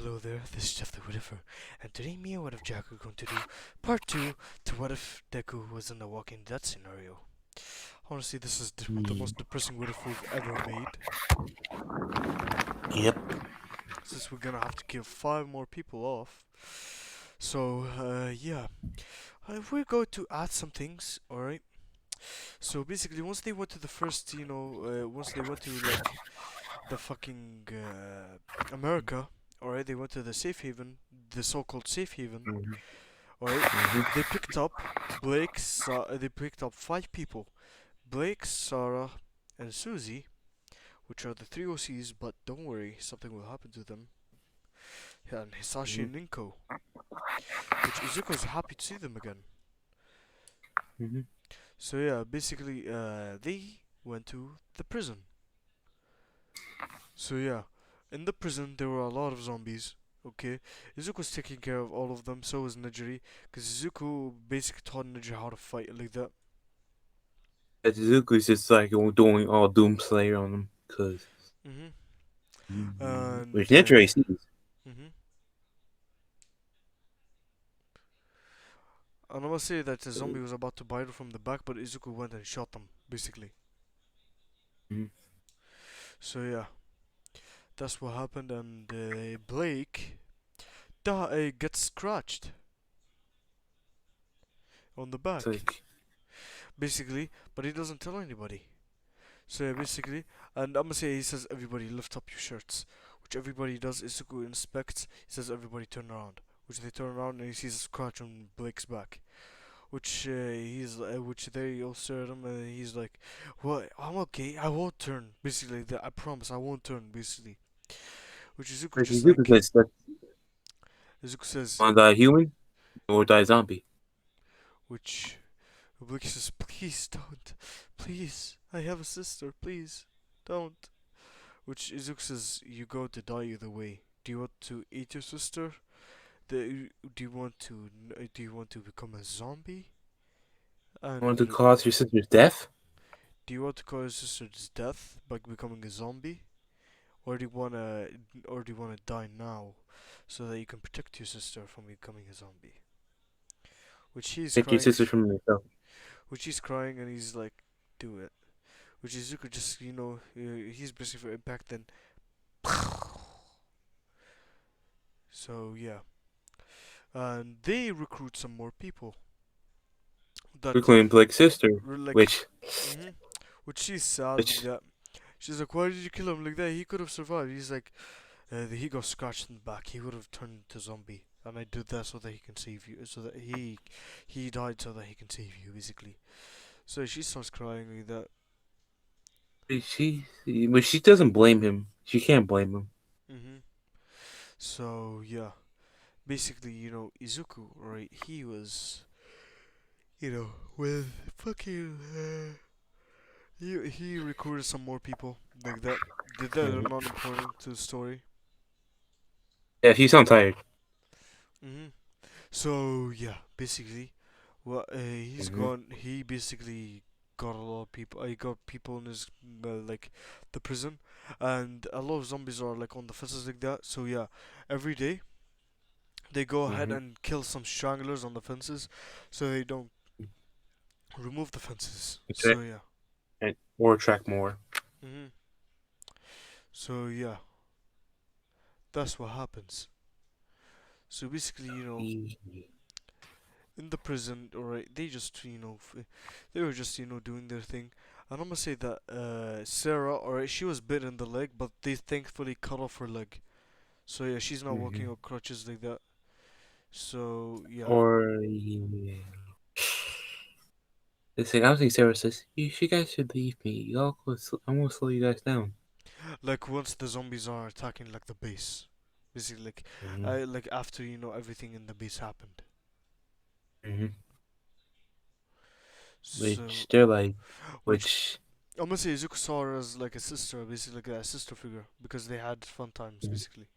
Hello there, this is Jeff the Whatifer, and today me and What If Jack are going to do part 2 to What If Deku was in the Walking Dead scenario. Honestly, this is the Mm, most depressing What If we've ever made, Yep. since we're gonna have to kill 5 more people off. So, yeah, we're going to add some things, alright? So basically, once they went to the first, once they went to, like, the fucking, America, alright, they went to the safe haven, the so-called safe haven. Mhm. Alright, Mhm. they picked up they picked up 5 people. Blake, Sarah, and Susie, which are the 3 OCs, but don't worry, something will happen to them. Yeah, and Hisashi Mhm. and Ninko, which Izuku's happy to see them again. Mhm. So yeah, basically, they went to the prison. So yeah, in the prison there were a lot of zombies. Okay, Izuku's taking care of all of them. So was Nejiri, because Izuku basically taught Nejiri how to fight like that. Zuko's just like doing all Doomslayer on them, cause Mhm. which And Ninja sees. mhm. And I must say that the zombie was about to bite her from the back, but Izuku went and shot them, basically. Mhm. So yeah, that's what happened, and Blake gets scratched on the It's back, like basically, but he doesn't tell anybody. So yeah, basically, and I'm gonna say he says, everybody lift up your shirts, which everybody does. Izuku inspects, he says, everybody turn around, which they turn around and he sees a scratch on Blake's back. Which they all stare at him and he's like, "What? I'm okay. I won't turn." Basically, I promise I won't turn. Basically, which Izuku just Zuko like says that Izuku says, want to die human or die zombie. which Blake says, "Please don't, please. I have a sister. Please don't." Which Izuku says, "You go to die either way. Do you want to eat your sister? Do you want to become a zombie? Want to And cause your sister's death? do you want to cause your sister's death by becoming a zombie?" Or do you wanna, die now, so that you can protect your sister from becoming a zombie? Which he's Take your crying, sister from yourself. and he's like, do it. Which Izuku just, he's basically back then. So yeah, and they recruit some more people. That Reclaim Blake's sister, like, which hmm which she's sad like which that. She's like, why did you kill him like that? He could have survived. He's like, he got scratched in the back. He would have turned into zombie, and I did that so that he can save you. So that he died so that he can save you, basically. So she starts crying like that. she doesn't blame him. She can't blame him. hmm So yeah, basically, Izuku, right? He was, with fucking, he recruited some more people like that. Did that are Mhm. not important to the story. Yeah, he sounds tired. So yeah, basically, well, he's Mhm. gone. He basically got a lot of people. He got people in his, like, the prison, and a lot of zombies are like on the fences like that. So yeah, every day they go ahead Mhm. and kill some stranglers on the fences, so they don't remove the fences. Okay. So yeah. Or attract more. hmm So yeah, that's what happens. So basically, in the prison, alright, they just, they were just, doing their thing. And I'm gonna say that Sarah, alright, she was bit in the leg, but they thankfully cut off her leg. So yeah, she's not walking Mhm. on crutches like that. So yeah, Or yeah. It's like I was thinking Sarah says, you guys should leave me. I'm gonna slow you guys down. like once the zombies are attacking like the base, basically like, Mhm. like after everything in the base happened. Mhm. So Which they're like, which which I'm gonna say Izuku saw her as like a sister, basically like a sister figure, because they had fun times, basically.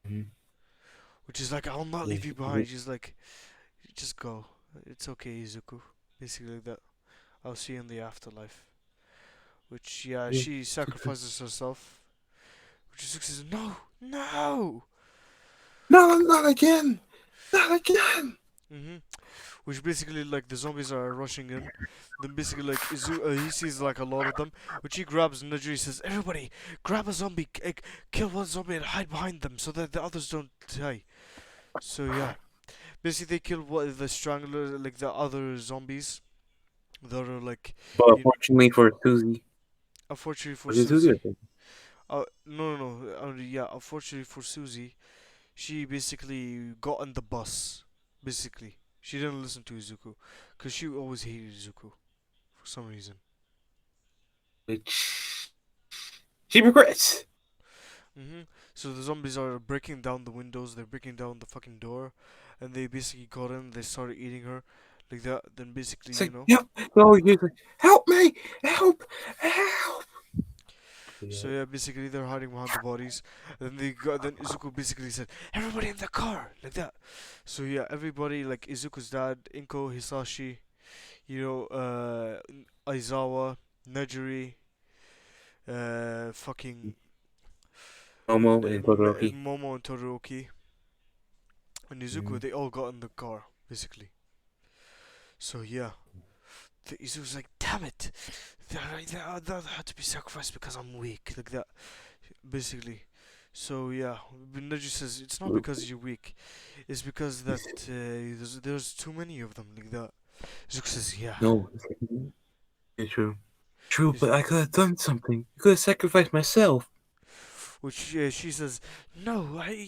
Mhm. Which is like, I'll not leave which you behind. She's like, just go. It's okay, Izuku. Basically like that. I'll see you in the afterlife. Which, yeah, which she sacrifices herself. Which Izuku says, no, no! no, not again, not again. Mm-hmm. Which basically like the zombies are rushing in. Then basically like he sees like a lot of them, which he grabs Najri says, "Everybody, grab a zombie, kill one zombie and hide behind them so that the others don't die." So yeah, basically they kill what the strangler like the other zombies that are like, But you know, fortunately for Susie, unfortunately for was it Susie or Susie. something? No, no, no. Yeah, unfortunately for Susie, she basically got on the bus. Basically, she didn't listen to Izuku, cause she always hated Izuku for some reason. Which she regrets. So the zombies are breaking down the windows. They're breaking down the fucking door, and they basically got in. They started eating her, like that. Then basically, It's you like, know. yep. No, he's like, help me, help, help. So Yeah. yeah, basically they're hiding behind the bodies. Then they got. Then Izuku basically said, "Everybody in the car," like that. So yeah, everybody like Izuku's dad, Inko, Hisashi, Aizawa, Nejiri, fucking Momo and Todoroki. Momo and Todoroki and Mm-hmm. Izuku. They all got in the car basically. So yeah, Izuku's like, "Damn it, that had to be sacrificed because I'm weak," like that, basically. So yeah, Neji says it's not because you're weak, it's because that there's too many of them, like that. Izuku says, "Yeah." No, it's true. True, He's, but I could have done something. I could have sacrificed myself. which she says, "No, I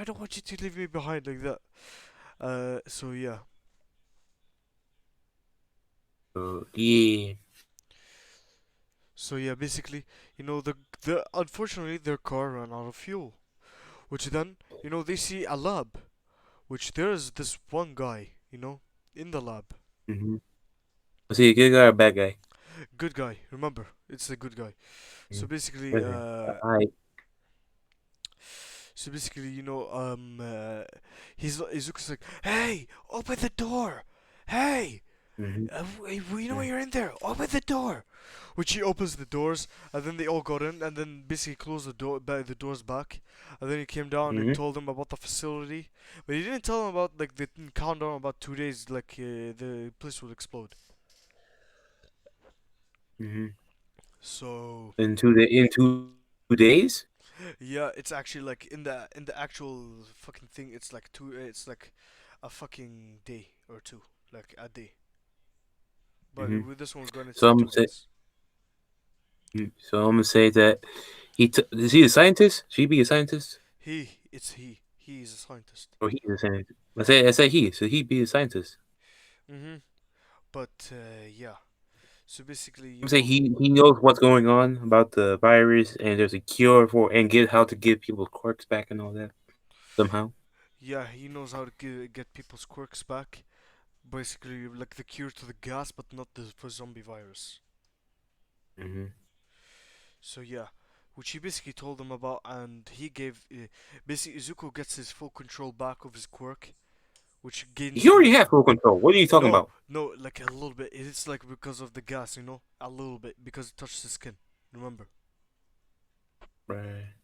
don't want you to leave me behind like that." So yeah, Yeah. so yeah, basically, the unfortunately their car ran out of fuel, which then they see a lab, which there's this one guy, in the lab, Mm-hmm. Was he a good guy or a bad guy? good guy. Remember, it's a good guy. So Mm. basically, Okay. I. Izuku's like, "Hey, open the door! Hey, Mm-hmm. we know you're in there. Open the door." Which he opens the doors, and then they all got in, and then basically closed the doors back, and then he came down and Mm-hmm. told them about the facility, but he didn't tell them about like the countdown about 2 days, like the place will explode. Mm-hmm. So In 2 days. yeah, it's actually like in the actual fucking thing, it's like it's like a fucking day or two, like a day. But Mm-hmm. with this one, we're gonna So say I'm two gonna say. days. So I'm gonna say that is he a scientist? Should he be a scientist? He is a scientist. Or he's a scientist? I say he. So he be a scientist. Mhm. But yeah. So basically, I'm say he knows what's going on about the virus and there's a cure for and get how to give people quirks back and all that somehow. yeah, he knows how to get people's quirks back. Basically, like the cure to the gas, but not the for zombie virus. Mm-hmm. So yeah, which he basically told them about, and he gave basically Izuku gets his full control back of his quirk, which gains He full. already has full control. What are you talking No, about? no, like a little bit. It's like because of the gas, a little bit because it touched his skin. Remember? Right.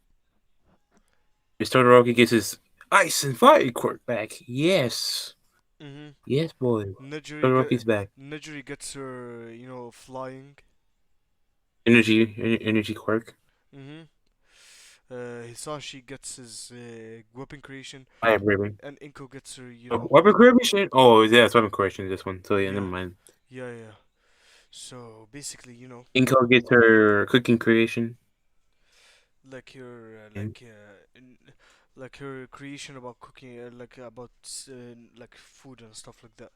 Mr. Todoroki gets his ice and fire quirk back. Yes. Mhm. Yes, boy. Nejuri Todoroki's back. Nejuri gets her, flying. Energy quirk. Mhm. Hisashi gets his weapon creation, Fire breathing. and Inko gets her, Weapon creation? Oh, yeah, it's weapon creation. This one. So yeah, never yeah, mind. yeah. So basically, Inko gets her cooking creation. like her, And like her creation about cooking, like about like food and stuff like that.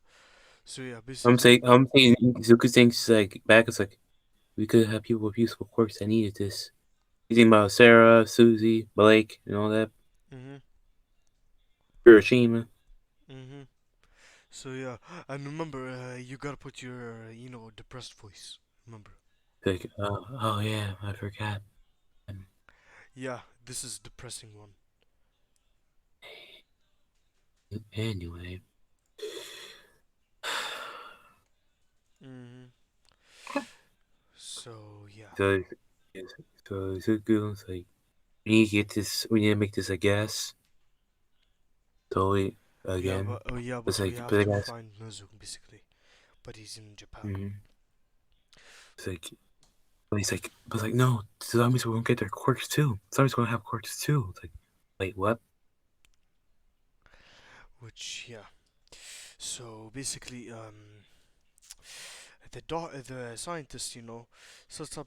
So yeah, basically, I'm saying Zuko thinks like back. It's like we could have people with useful quirks that needed this. He's thinking about Sarah, Susie, Blake, and all that. mhm, Hiroshima. mhm. So yeah, and remember, you gotta put your, depressed voice. Remember? Like, oh yeah, I forgot. Yeah, this is depressing one. Anyway, Mhm. So yeah. so so Zuko's like, we need to get this. We need to make this a gas. totally Yeah, again. but oh yeah, It's but we like, have but the to guys, find Nezu basically, but he's in Japan. mm-hmm. It's like, but he's like, no, zombies won't get their quirks too. Zombies gonna have quirks too. It's like, wait, what? Which yeah. So basically, the scientist, sets up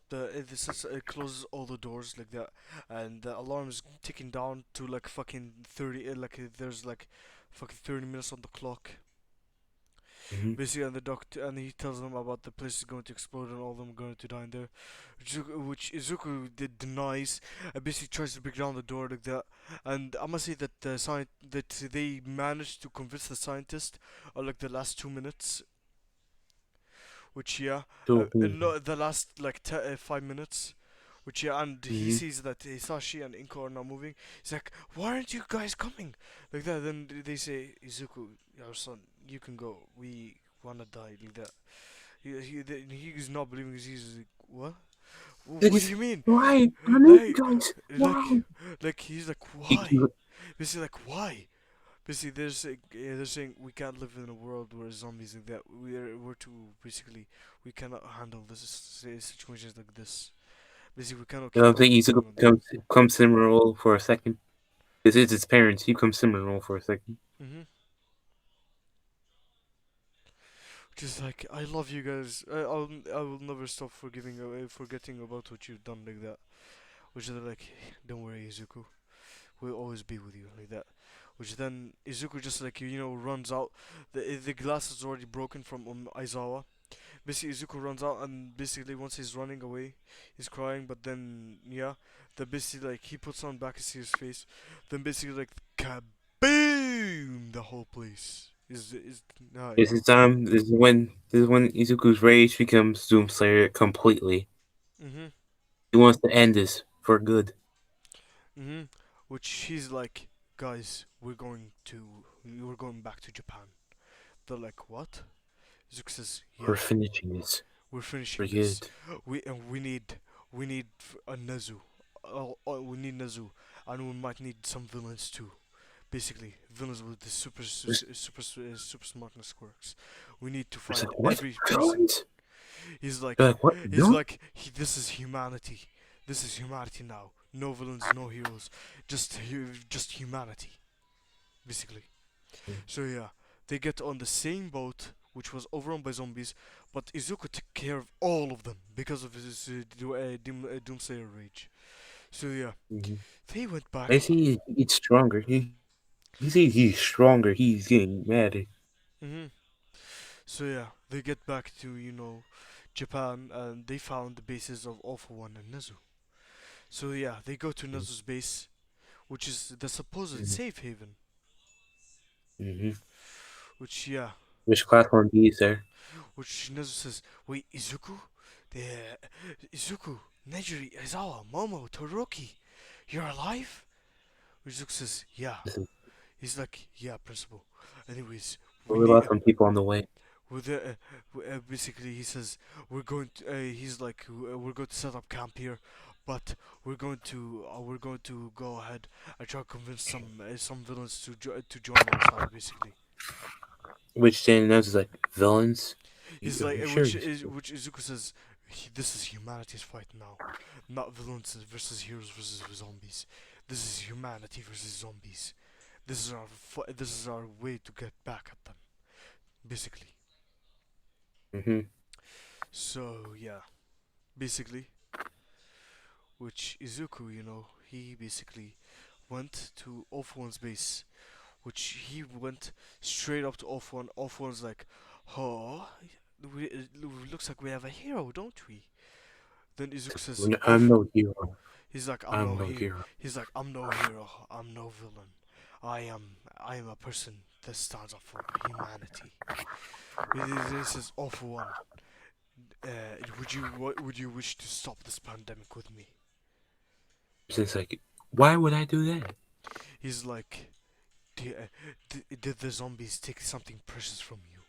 closes all the doors like that, and the alarm's ticking down to like fucking 30, there's like fucking 30 minutes on the clock. Mm-hmm. Basically, and the doctor, and he tells them about the place is going to explode and all of them are going to die in there, which Izuku denies, and basically tries to break down the door like that. And I must say that that they managed to convince the scientist, like the last 2 minutes, which yeah, So, no, the last like 5 minutes. Which yeah, and he mm-hmm. sees that Hisashi and Inko are not moving. He's like, "Why aren't you guys coming?" Like that. Then they say, "Izuku, our son, you can go. We wanna die." Like that. He's not believing. He's like, "What? Like, What do you mean? why? I need you Like, guys. like, Why? he's like, He, he, why?" Basically, like, why? Basically, they're saying we can't live in a world where zombies like that. We're too basically we cannot handle this situations like this. Basically, we cannot I keep think on Izuku going on that. becomes Cinnamoroll for a second. This is his parents. He becomes Cinnamoroll for a second. Mhm. Just like I love you guys. I will never stop forgetting about what you've done like that. Which is like, don't worry, Izuku. We'll always be with you like that. Which then Izuku just like runs out. The glass is already broken from Aizawa. Basically, Izuku runs out and basically once he's running away, he's crying. But then yeah, then basically like he puts on back his serious face. Then basically like kaboom, the whole place is This is time. This is when Izuku's rage becomes Doomslayer completely. Mhm. He wants to end this for good. Mhm. Which he's like, guys, we're going back to Japan. They're like, what? Zuko says, We're yeah, finishing this we're for finishing this. good. We need a Nezu. We need Nezu, and we might need some villains too. Basically, villains with the super smartness quirks. We need to It's find like, what? every person. Villains? He's They're like, like, what? No? this is humanity. This is humanity now. No villains, no heroes, just humanity, basically. So yeah, they get on the same boat, which was overrun by zombies, but Izuku took care of all of them because of his Doomslayer rage. So yeah, Mm-hmm. they went I back. see he's stronger. He sees he's stronger. He's getting mad. hmm So yeah, they get back to Japan, and they found the bases of All for One and Nezu. So yeah, they go to Nezu's base, which is the supposed Mm-hmm. safe haven. Mm-hmm. Which yeah, Which platform he is there? which Nezu says, wait, the Izuku, Nejiri, Aizawa, Momo, Todoroki, you're alive? Izuku says, yeah. This is He's like, yeah, principal. Anyways, we what need about some people on the way? with basically he says he's like we're going to set up camp here, but we're going to go ahead and try to convince some villains to join our side basically. Which then is like villains. He's Are like, you sure? which Izuku says, this is humanity's fight now, not villains versus heroes versus zombies. This is humanity versus zombies. This is our way to get back at them, basically. Mm-hmm. So yeah, basically, which Izuku, he basically went to Off One's base, which he went straight up to Off One. Off One's like, oh, it looks like we have a hero, don't we? Then Izuku says, I'm "Off." no hero. He's like, "I'm I'm no no hero." hero. He's like, "I'm no hero. I'm no villain. I am a person that stands up for humanity." He says, "All for one. Would you wish to stop this pandemic with me?" It's like, why would I do that? He's like, Did the zombies take something precious from you?"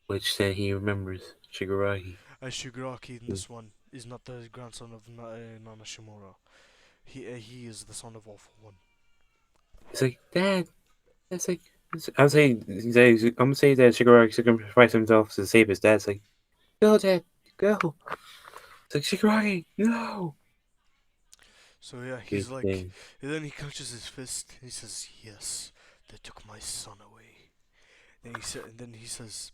Which then he remembers Shigaraki. Shigaraki in this one is not the grandson of Nana Shimura. He is the son of All for One. It's like, Dad, that's like, I'm gonna say that Shigaraki sacrificed himself to save his dad. It's like, go, Dad, go. It's like, Shigaraki, no. So yeah, Big he's like, thing. and then he clenches his fist. And he says, "Yes, they took my son away." Then he says,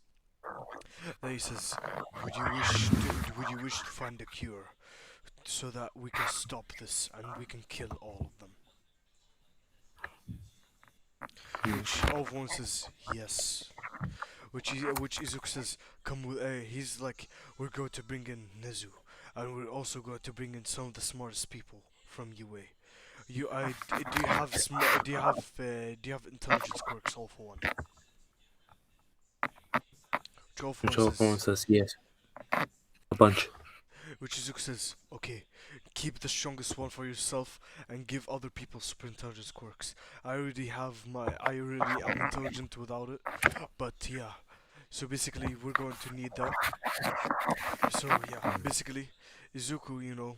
would you wish to find a cure so that we can stop this and we can kill all of them?" Which everyone says yes. Which Izuku says, "Come with." He's like, "We're going to bring in Nezu, and we're also going to bring in some of the smartest people from UA. Do you have do you have intelligence quirks, all for one?" Which all for one Control form says, says yes, a bunch. which Izuku says, "Okay, keep the strongest one for yourself and give other people super intelligence quirks. I already am intelligent without it, but yeah." So basically, we're going to need that. So yeah, basically, Izuku,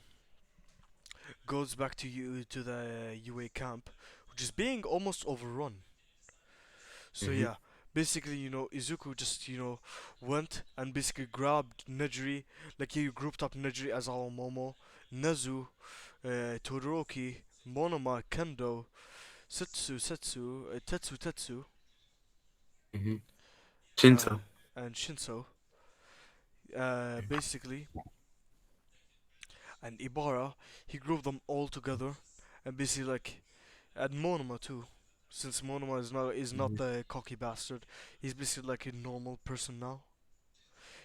goes back to the UA camp, which is being almost overrun. So Mm-hmm. yeah, basically, Izuku just went and basically grabbed Nejiri, like he grouped up Nejiri as Aomomo, Nezu, Todoroki, Monoma, Kendo, Tetsu, Mm-hmm. uh, Shinso. and Shinso, basically, and Ibara. He grouped them all together, and basically like, and Monoma too. Since Monoma is not Mm-hmm. the cocky bastard, he's basically like a normal person now.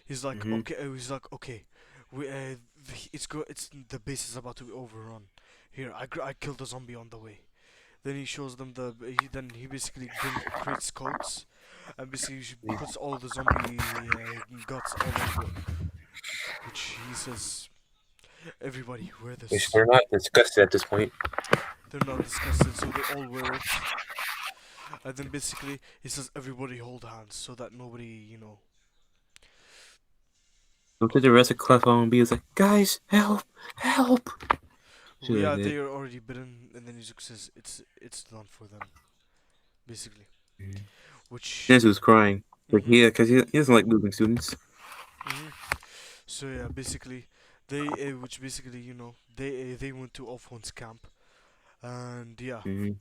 He's like, Mm-hmm. okay. He's like, okay. It's the base is about to be overrun. Here, I killed a zombie on the way. Then he shows them then he basically creates coats, and basically puts all the zombie guts all over it. Which he says, everybody wear Which this. they're not discussed at this point. They're not disgusted, so they all wear it. And then basically he says, everybody hold hands so that nobody, Go to the rest of Clefairy and be like, guys, help, help. well, Shit like yeah, that. they are already bitten. And then Izuku says, it's done for them, basically. Mm-hmm. Which, Nezu's crying. Like, mhm, yeah, because he doesn't like losing students. mhm. So yeah, basically, which basically, they went to Off-One's camp, and yeah, Mm-hmm.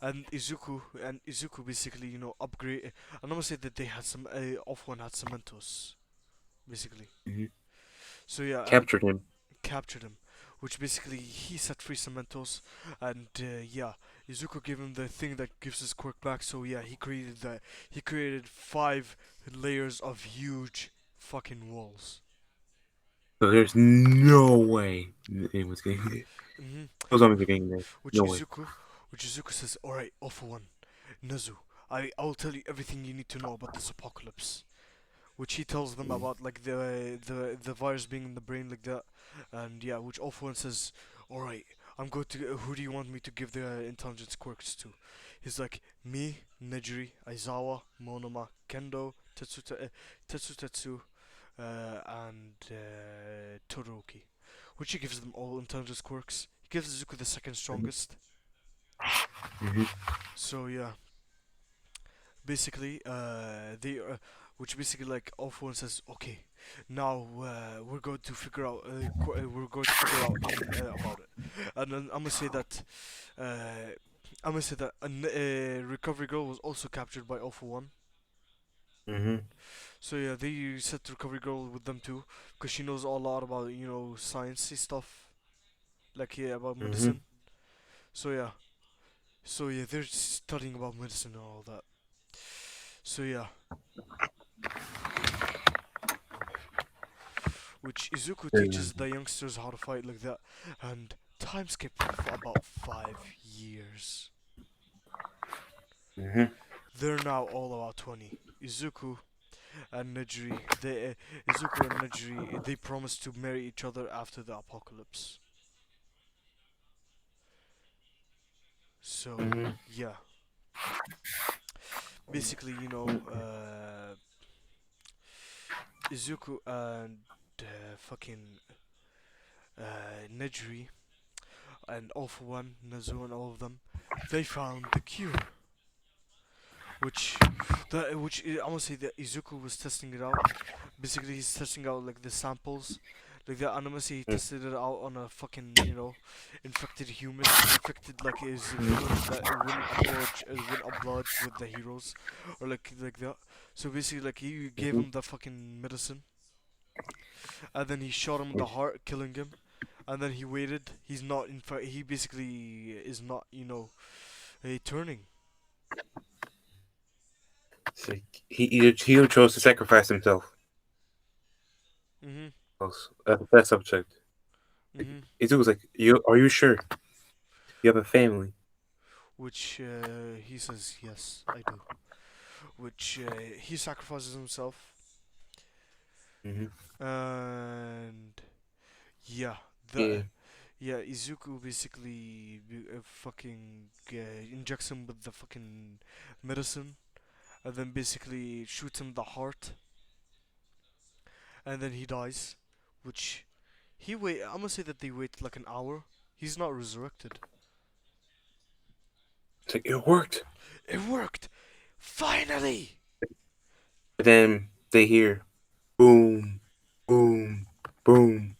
and Izuku basically, upgrade. And I'm gonna say that they had some, Off-One had Cementos, basically. Mm-hmm. So yeah, and Captured him. captured him, which basically he set free Cementos, and yeah, Izuku gave him the thing that gives his quirk back. So yeah, he created 5 layers of huge fucking walls. So there's no way anyone's getting it. hmm Those zombies are getting there. Which No way. Izuku, which Izuku says, "All right, all for one, Nezu, I'll tell you everything you need to know about this apocalypse." Which he tells them Mm-hmm. about, like the virus being in the brain like that, and yeah, which all for one says, "All right, I'm going to. Who do you want me to give the intelligence quirks to?" He's like, "Me, Nejiri, Aizawa, Monoma, Kendo, Tetsu, and Todoroki." Which he gives them all intelligence quirks. He gives Zuko the second strongest. Mm-hmm. So yeah, basically, which basically like all for one says, okay, now we're going to figure out about it. And then I'm gonna say that a recovery girl was also captured by all for one. Mm-hmm. So yeah, they set the recovery girl with them too, because she knows a lot about sciencey stuff, like yeah, about Mm-hmm. medicine. So yeah, they're studying about medicine and all that. So yeah, which Izuku teaches the youngsters how to fight like that, and time skip for about 5 years. Mm-hmm. They're now all about 20. And Nejiri, Izuku and Nejiri, they promise to marry each other after the apocalypse. So Mm-hmm. yeah, basically, Izuku and fucking Nejiri and all for one, Nezu and all of them, they found the cure, which I'm gonna say that Izuku was testing it out. Basically, he's testing out like the samples, like the animacy. He tested it out on a fucking infected human, infected like his villain that it wouldn't oblige with the heroes, or like that. So basically, like he gave Mm-hmm. him the fucking medicine, and then he shot him in the heart, killing him. And then he waited. He's not in fact. He basically is not, turning. It's like he chose to sacrifice himself. Mhm. That subject. Like, Mhm. it was like, are you sure you have a family? Which he says yes, I do. Which he sacrifices himself, Mm-hmm. and yeah, the Yeah. yeah Izuku basically fucking injects him with the fucking medicine, and then basically shoots him the heart, and then he dies. Which I'm gonna say that they wait like an hour. He's not resurrected. It's like it worked. It worked! Finally! But then they hear boom, boom, boom.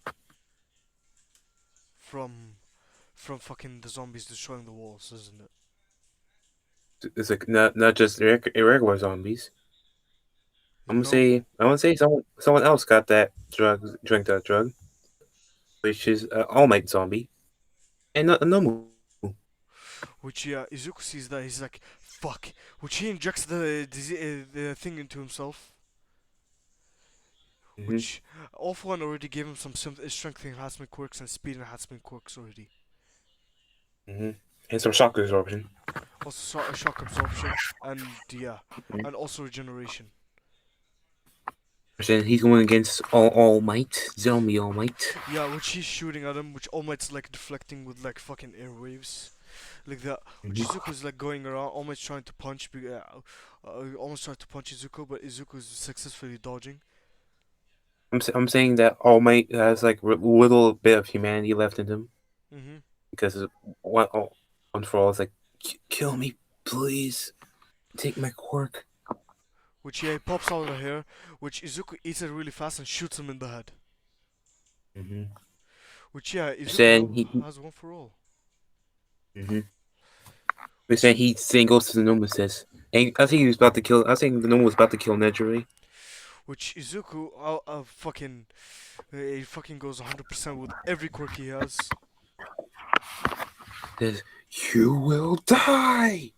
From fucking the zombies destroying the walls, isn't it? It's like not just irregular zombies. No. I'm gonna say someone else got that drank that drug, which is All Might zombie and no. Which yeah, Izuku sees that he's like, fuck. Which he injects the thing into himself. Mm-hmm. Which Off One already gave him some strength enhancement quirks and speed enhancement quirks already. Mm-hmm. And some shock absorption. Also shock absorption and yeah, and also regeneration. Then he's going against All Might, zombie All Might. Yeah, which he's shooting at him, which All Might's like deflecting with like fucking airwaves. Like that, which Mm-hmm. Izuku's like going around, almost trying to punch, almost trying to punch Izuku, but Izuku's successfully dodging. I'm saying that All Might has like little bit of humanity left in him Mm-hmm. because one for all, it's like, Kill me, please. Take my quirk." Which yeah, he pops out of the hair, which Izuku eats it really fast and shoots him in the head. Mm-hmm. Which yeah, Izuku Then now he. has one for all. Mm-hmm. But then he then goes to the gnome and says, and I think he was about to kill. I think the gnome was about to kill Nejire. Which Izuku, he fucking goes 100% with every quirk he has. Says, "You will die."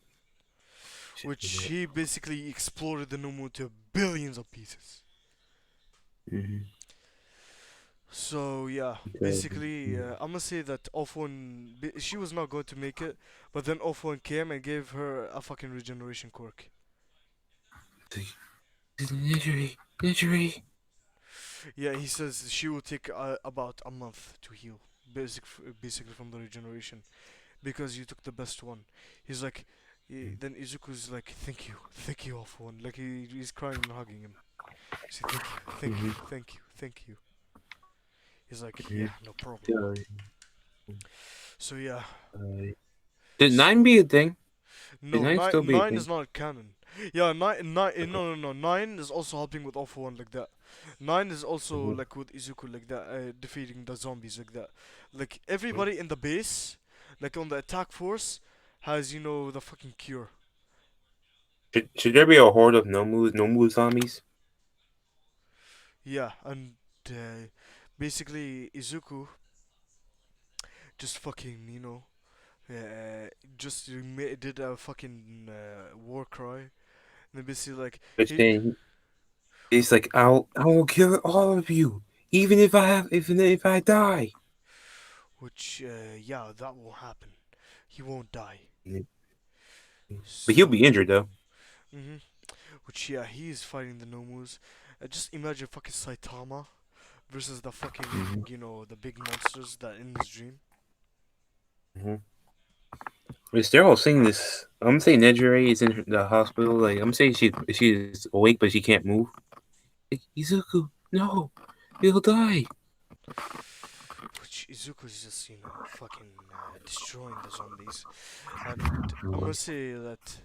Which he basically exploded the Nomu to billions of pieces. Mm-hmm. So yeah, basically, I'm gonna say that Off-One, she was not going to make it, but then Off-One came and gave her a fucking regeneration quirk. Nejire, Nejire. Yeah, he says she will take about a month to heal, basically from the regeneration, because you took the best one. He's like, then Izuku's like, thank you, Off-One. Like he's crying and hugging him. He's like, thank you, Mm-hmm. thank you, thank you. He's like, Mm-hmm. yeah, no problem. So yeah, Did nine be a thing? Did no, nine still be a nine is thing? not canon. Yeah, nine. Okay. No. 9 is also helping with All For One like that. 9 is also Mm-hmm. like with Izuku like that, defeating the zombies like that. Like everybody in the base, like on the attack force, has the fucking cure. Should there be a horde of Nomu zombies? Yeah, and basically Izuku just fucking uh, just did a fucking war cry. And then basically like Which he then it's like I will kill all of you, even if I die. which yeah, that will happen. He won't die. Mhm. But he'll be So, injured though. hmm which yeah, he is fighting the Nomus. Just imagine fucking Saitama versus the fucking Mm-hmm. the big monsters that in his dream. Mm-hmm. Which they're all saying this. I'm saying Nejire is in the hospital. Like I'm saying she's awake but she can't move. Like, Izuku, no, he'll die. Which Izuku's just fucking destroying the zombies, and I must say that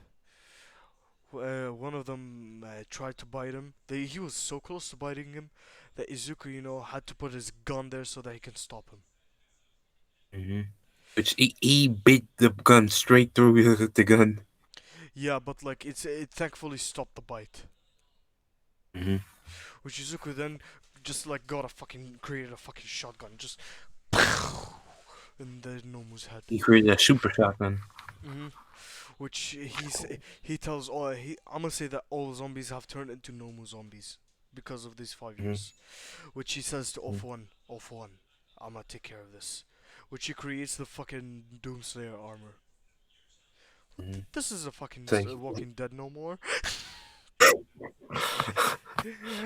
one of them tried to bite him. He was so close to biting him that Izuku, had to put his gun there so that he can stop him. Mm-hmm. Which he bit the gun straight through the gun. Yeah, but like it thankfully stopped the bite. Mm-hmm. Which Izuku then just like got a fucking created a fucking shotgun, just in the Nomu's head. He created a super shotgun. hmm Which he tells all I'm gonna say that all zombies have turned into Nomu zombies because of these 5 years. Which he says to Mm-hmm. All for One, I'm gonna take care of this. Which he creates the fucking Doomslayer armor. Mm-hmm. This is a fucking It's like, Walking Dead no more.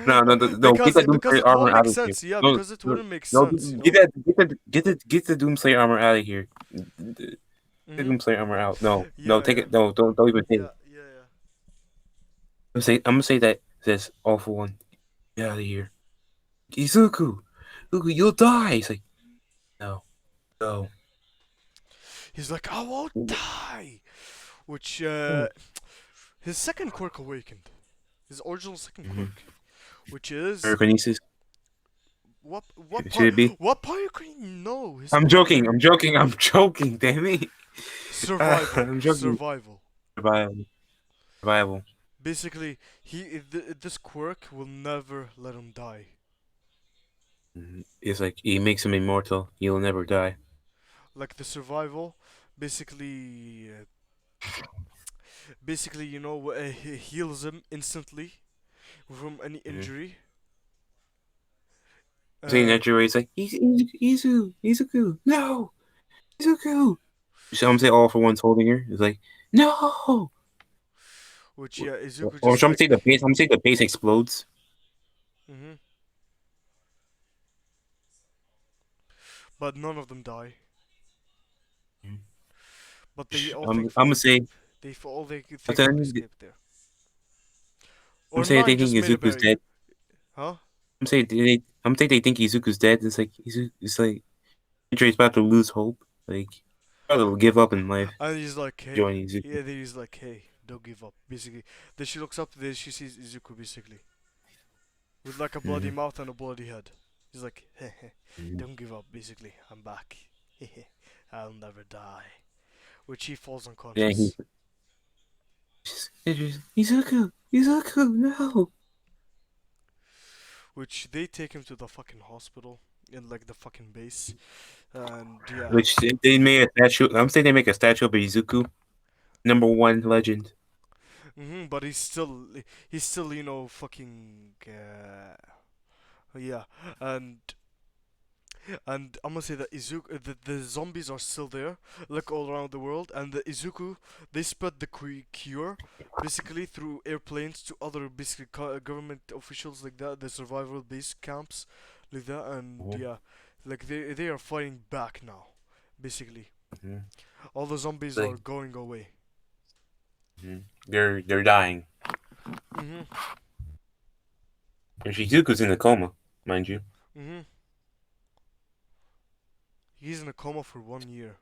no, get that Because Doomslayer it armor won't make out of here. sense. Yeah, No, because it no, wouldn't make no, sense. get the Doomslayer armor out of here. Get the Mhm. Doomslayer armor out. No, no, Yeah, take yeah, it. No, don't even take yeah, it. yeah, yeah. I'm gonna say that it says all for one. Get out of here, Izuku. Izuku, you'll die. He's like, no, no. He's like, I won't die. Which his second quirk awakened. His original second Mm-hmm. quirk, which is Pyrokinesis. what Should part? it be? What Pyrocrine? No, his I'm quirk. joking. I'm joking. I'm joking. Damn it. Survival, I'm joking. survival. Survival. Survival. Basically, this quirk will never let him die. It's like he makes him immortal. He'll never die. Like the survival, basically, he heals him instantly from any Mm-hmm. injury. Saying Uh, that it's like Izuku, no, Izuku. So I'm saying all for one's holding her. It's like no. which yeah, Izuku Or just some say the like. base. I'm saying the base explodes. hmm But none of them die. But they all I'm thankfully gonna say. escape. They I'm thankfully saying. escape there. I'm Or saying they nine think just made a Izuku's berry. dead. Huh? I'm saying they think Izuku's dead. It's like Izuku. It's like Andre's about to lose hope. Like about to give up in life. And he's like, hey. Join Izuku. Yeah, then he's like, hey, don't give up. Basically. Then she looks up there, she sees Izuku basically. With like a bloody Mm-hmm. mouth and a bloody head. He's like, heh, Mm-hmm. don't give up, basically. I'm back. I'll never die. Which he falls Yeah, unconscious. Izuku, Izuku, no. Which they take him to the fucking hospital in like the fucking base. And yeah. Which they made a statue. I'm saying they make a statue of Izuku, number one legend. But he's still, fucking yeah. And I'm gonna say that the zombies are still there, like all around the world, and the Izuku, they spread the cure, basically through airplanes to other basically government officials like that, the survival base camps, like that, and Mhm. yeah, like they are fighting back now, basically. Mhm. All the zombies Like are going away. they're dying. Mhm. And Shizuku's in a coma, mind you. Mhm. He's in a coma for 1 year.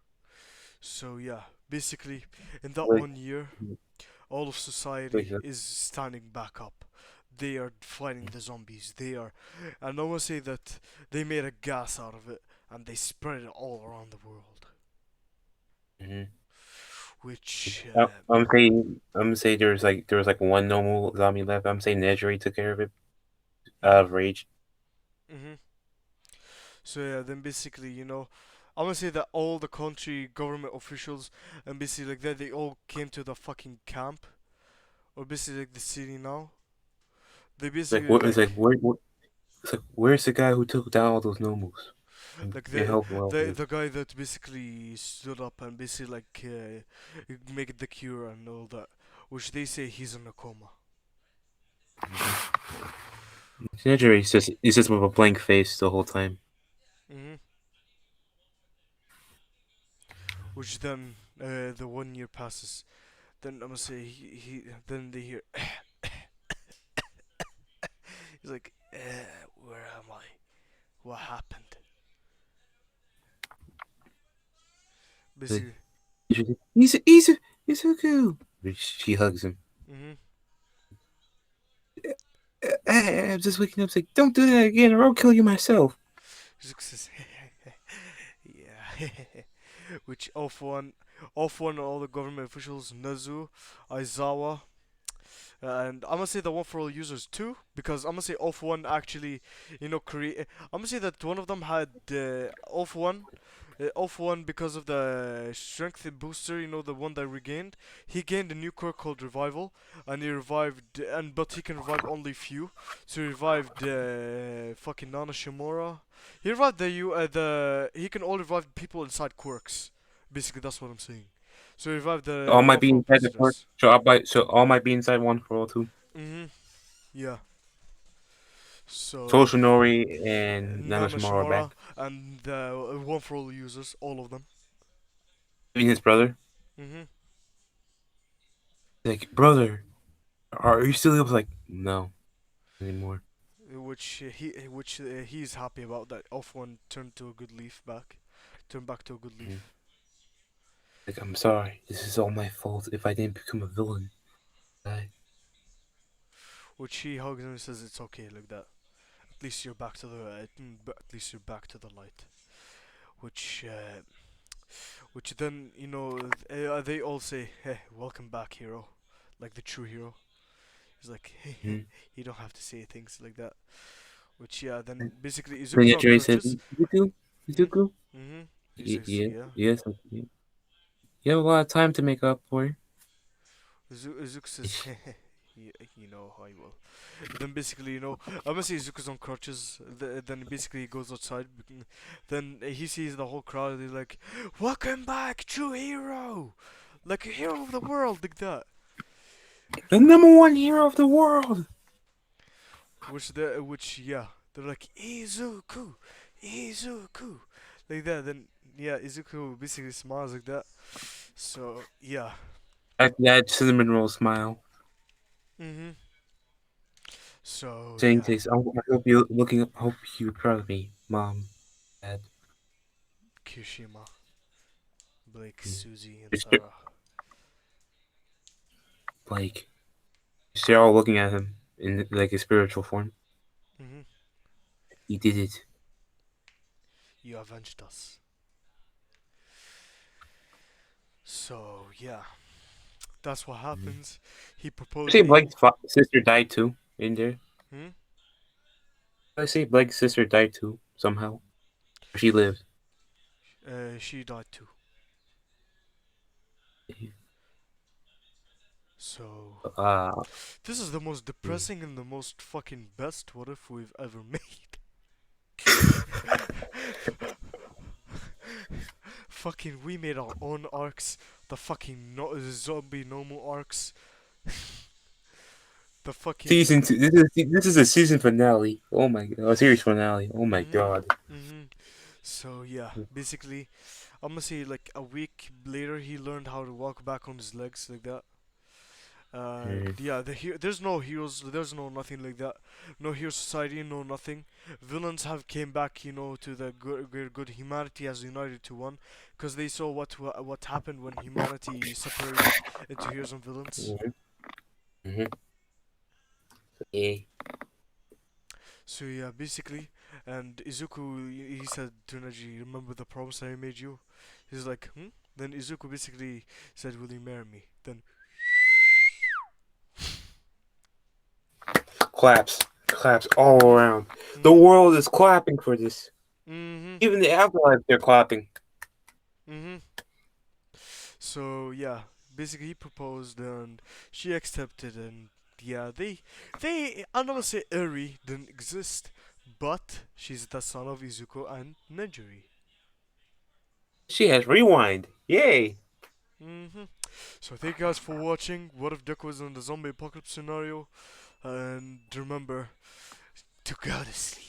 So yeah, basically, in that Like, 1 year, all of like society is standing back up. They are fighting the zombies. And I want to say that they made a gas out of it and they spread it all around the world. mhm. Which, I'm gonna say there was like one normal zombie left. I'm saying Nejiri took care of it out mhm, of rage. mhm. So yeah, then basically, I want to say that all the country government officials and basically like that, they all came to the fucking camp or basically like the city now. They basically It's like it's like where's the guy who took down all those normals like and the helped well the with the guy that basically stood up and basically like make the cure and all that, which they say he's in a coma. Nejiri is just with a blank face the whole time. hmm Which then the 1 year passes. Then I'm gonna say he then they hear he's like, where am I? What happened? Like, Basically. Izuku. She hugs him. Mhm. I'm just waking up. It's like, don't do that again, or I'll kill you myself. Izuku says, yeah. Which all for one, all the government officials, Nezu, Aizawa, and I'm gonna say the one for all users too, because I'm gonna say all for one actually, create. I'm gonna say that one of them had all for one. Off one because of the strength booster, the one that regained. He gained a new quirk called Revival, and he revived, but he can revive only few. So he revived fucking Nana Shimura. He revived he can only revive people inside quirks. Basically, that's what I'm saying. So he revived All the might all be for one inside the port. prisoners. So all might be inside one for all too. Mhm. Yeah. So Social Nori and Nana Namashimara are Shimura back. and one for all users, all of them. Even his brother. Mhm. Like, brother, are you still able? Like, no anymore. Which he's happy about that. Off one turned back to a good Mhm. leaf. Like, I'm sorry. This is all my fault. If I didn't become a villain, I. Which he hugs him and says it's okay like that. At least you're back to at least you're back to the light. Which which then they all say, "Hey, welcome back, hero," like the true hero. He's like, "Hey, Mhm. you don't have to say things like that." Which then basically Then Izuku's on Yajirai says, crutches. Izuku, Mhm. Izuku. Mhm. He says, Yeah, "Yeah." yes, you have a lot of time to make up for. Izuku says, you know how I will. Then basically, I'm gonna say Izuku's on crutches. Then basically he goes outside. Then he sees the whole crowd. He's like, "Welcome back, true hero, like a hero of the world," like that. The number one hero of the world. Which yeah, they're like Izuku, Izuku, like that. Then yeah, Izuku basically smiles like that. So yeah. That cinnamon roll smile. Mhm. So Saying yeah, takes. I hope you looking. Hope you're proud of me, mom, dad. Kirishima, Blake, Mm. Susie, and It's Sarah. like they're all looking at him in like a spiritual form. Mhm. He did it. You avenged us. So yeah, that's what Mm. happens. He proposed. See, Blake's sister died too in there. Hmm? I see Blake's sister died too somehow. She lived. She died too. So Uh, this is the most mm. depressing and the most fucking best what if we've ever made. Fucking, we made our own arcs. The fucking zombie normal arcs. The fucking. Season 2. This is a season finale. Oh my god, a series finale. Oh my Mhm. god. Mhm. So yeah, basically, I'm gonna say like a week later he learned how to walk back on his legs like that. Mm. Yeah, there's no heroes, there's no nothing like that. No hero society, no nothing. Villains have came back, to the good. Humanity has united to one, because they saw what happened when humanity separated into heroes and villains. Mhm. Mhm. Yeah. So yeah, basically, and Izuku he said to Neji, "Remember the promise I made you?" He's like, "Hmm." Then Izuku basically said, "Will you marry me?" Then. Claps, claps all Mhm. around. The Mhm. world is clapping for this. Mhm. Even the afterlife, they're clapping. Mhm. So yeah, basically he proposed and she accepted, and yeah, I'm not gonna say Eri didn't exist, but she's the son of Izuku and Nejiri. She has rewind. Yay! So thank you guys for watching. What if Deku was in the zombie apocalypse scenario? And remember to go to sleep.